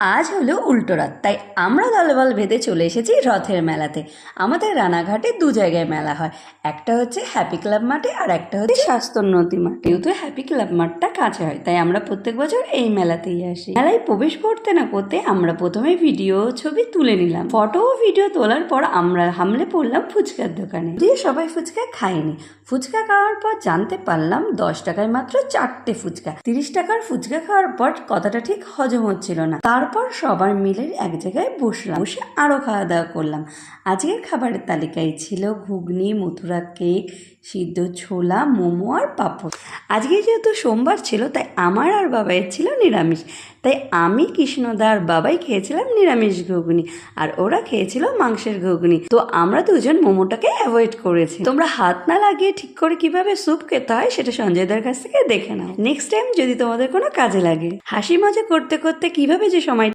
আজ হলো উল্টো রথ, তাই আমরা দলবল বেঁধে চলে এসেছি রথের মেলাতে। আমাদের রানাঘাটে দু জায়গায় মেলা হয়, একটা হচ্ছে হ্যাপি ক্লাব মাঠে আর একটা হচ্ছে শাস্তোন্নতি মাঠে। যেহেতু হ্যাপি ক্লাব মাঠটা কাছে হয় তাই আমরা প্রত্যেক বছর এই মেলাতেই আসি। মেলায় প্রবেশ করতে না করতে আমরা প্রথমে ভিডিও ছবি তুলে নিলাম। ফটো ও ভিডিও তোলার পর আমরা হামলে পড়লাম ফুচকার দোকানে। যদিও সবাই ফুচকা খায়নি, ফুচকা খাওয়ার পর জানতে পারলাম 10 টাকায় মাত্র 4টে ফুচকা। 30 টাকার ফুচকা খাওয়ার পর কথাটা ঠিক হজম হচ্ছিল না। তারপর সবার মিলে এক জায়গায় বসলাম, বসে আরও খাওয়া দাওয়া করলাম। আজকের খাবারের তালিকায় ছিল ঘুগনি, মথুরা কেক, সিদ্ধ ছোলা, মোমো আর পাঁপড়। আজকে যেহেতু সোমবার ছিল তাই আমার আর বাবাইয়ের ছিল নিরামিষ, তাই আমি, কৃষ্ণদা আর বাবাই খেয়েছিলাম নিরামিষ ঘুগনি আর ওরা খেয়েছিল মাংসের ঘুগনি। তো আমরা দুজন মোমোটাকে অ্যাভয়েড করেছি। তোমরা হাত না লাগিয়ে ঠিক করে কিভাবে স্যুপ খেতে হয় সেটা সঞ্জয়দার কাছ থেকে দেখে নাও। নেক্সট টাইম যদি তোমাদের কোনো কাজে লাগে। হাসি মজা করতে করতে কিভাবে যে সময়